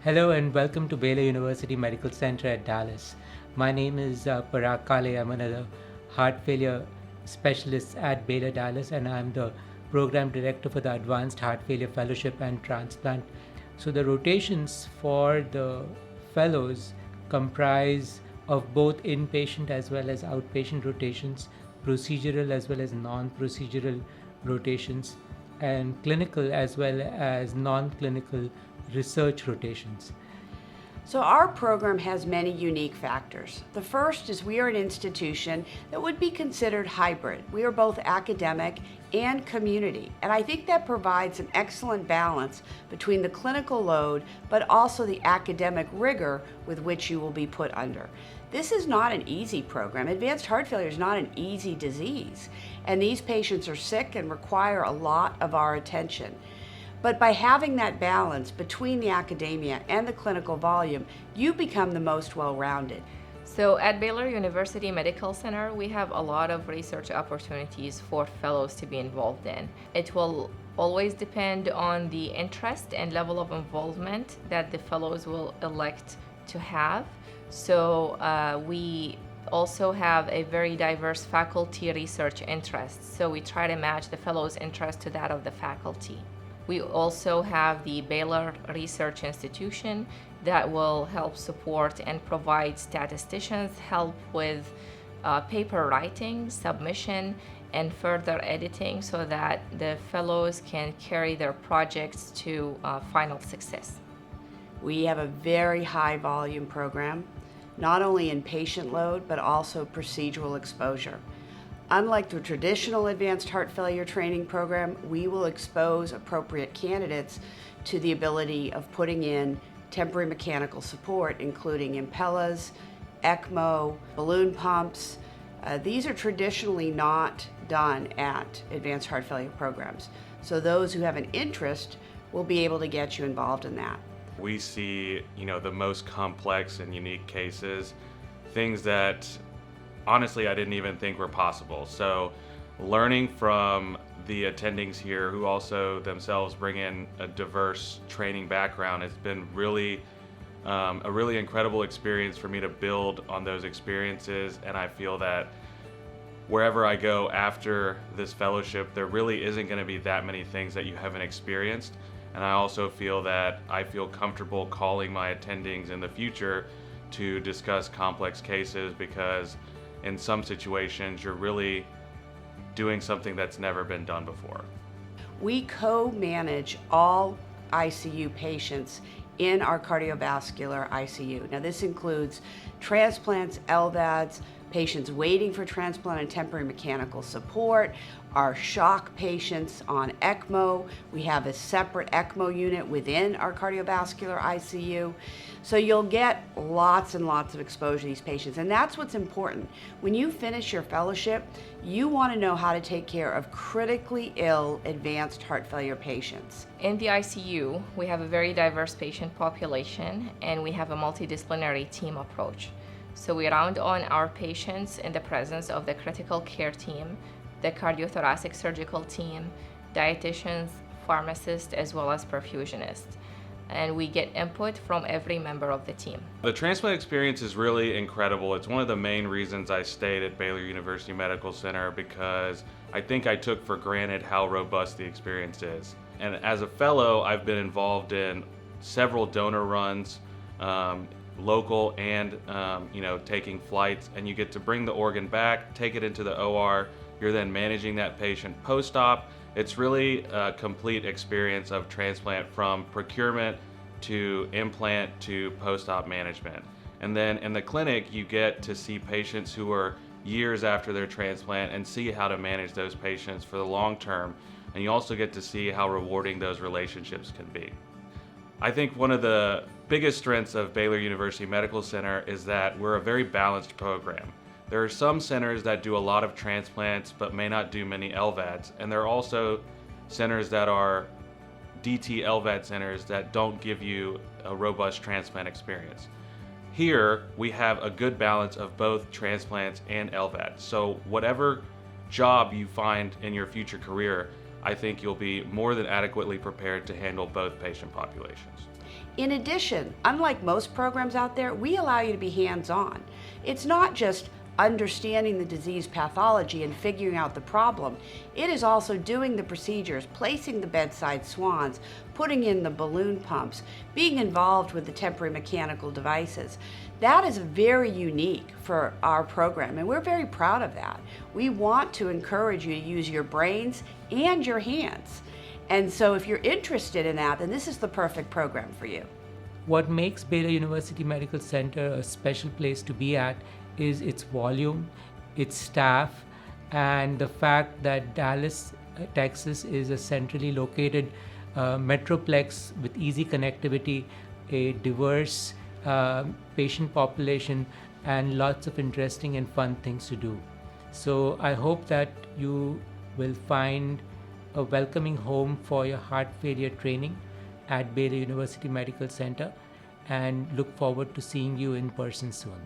Hello and welcome to Baylor University Medical Center at Dallas. My name is Parag Kale. I'm another heart failure specialist at Baylor Dallas, and I'm the program director for the Advanced Heart Failure Fellowship and Transplant. So the rotations for the fellows comprise of both inpatient as well as outpatient rotations, procedural as well as non-procedural rotations, and clinical as well as non-clinical research rotations. So our program has many unique factors. The first is we are an institution that would be considered hybrid. We are both academic and community, and I think that provides an excellent balance between the clinical load but also the academic rigor with which you will be put under. This is not an easy program. Advanced heart failure is not an easy disease, and these patients are sick and require a lot of our attention. But by having that balance between the academia and the clinical volume, you become the most well-rounded. So at Baylor University Medical Center, we have a lot of research opportunities for fellows to be involved in. It will always depend on the interest and level of involvement that the fellows will elect to have. So we also have a very diverse faculty research interest. So we try to match the fellows' interest to that of the faculty. We also have the Baylor Research Institution that will help support and provide statisticians help with paper writing, submission, and further editing so that the fellows can carry their projects to final success. We have a very high volume program, not only in patient load, but also procedural exposure. Unlike the traditional advanced heart failure training program, we will expose appropriate candidates to the ability of putting in temporary mechanical support, including Impellas, ECMO, balloon pumps. These are traditionally not done at advanced heart failure programs. So those who have an interest will be able to get you involved in that. We see, the most complex and unique cases, things that honestly I didn't even think were possible. So learning from the attendings here who also themselves bring in a diverse training background has been really a really incredible experience for me to build on those experiences. And I feel that wherever I go after this fellowship, there really isn't going to be that many things that you haven't experienced. And I also feel that I feel comfortable calling my attendings in the future to discuss complex cases, because in some situations you're really doing something that's never been done before. We co-manage all ICU patients in our cardiovascular ICU. Now this includes transplants, LVADs, patients waiting for transplant and temporary mechanical support, our shock patients on ECMO. We have a separate ECMO unit within our cardiovascular ICU. So you'll get lots and lots of exposure to these patients, and that's what's important. When you finish your fellowship, you want to know how to take care of critically ill advanced heart failure patients. In the ICU, we have a very diverse patient population, and we have a multidisciplinary team approach. So we round on our patients in the presence of the critical care team, the cardiothoracic surgical team, dietitians, pharmacists, as well as perfusionists. And we get input from every member of the team. The transplant experience is really incredible. It's one of the main reasons I stayed at Baylor University Medical Center, because I think I took for granted how robust the experience is. And as a fellow, I've been involved in several donor runs, local and taking flights, and you get to bring the organ back, take it into the OR. You're then managing that patient post-op. It's really a complete experience of transplant, from procurement to implant to post-op management. And then in the clinic, you get to see patients who are years after their transplant and see how to manage those patients for the long term. And you also get to see how rewarding those relationships can be. I think one of the biggest strengths of Baylor University Medical Center is that we're a very balanced program. There are some centers that do a lot of transplants but may not do many LVADs, and there are also centers that are DT LVAD centers that don't give you a robust transplant experience. Here, we have a good balance of both transplants and LVADs. So whatever job you find in your future career, I think you'll be more than adequately prepared to handle both patient populations. In addition, unlike most programs out there, we allow you to be hands-on. It's not just understanding the disease pathology and figuring out the problem. It is also doing the procedures, placing the bedside swans, putting in the balloon pumps, being involved with the temporary mechanical devices. That is very unique for our program, and we're very proud of that. We want to encourage you to use your brains and your hands. And so if you're interested in that, then this is the perfect program for you. What makes Baylor University Medical Center a special place to be at is its volume, its staff, and the fact that Dallas, Texas is a centrally located metroplex with easy connectivity, a diverse patient population, and lots of interesting and fun things to do. So I hope that you will find a welcoming home for your heart failure training at Baylor University Medical Center, and look forward to seeing you in person soon.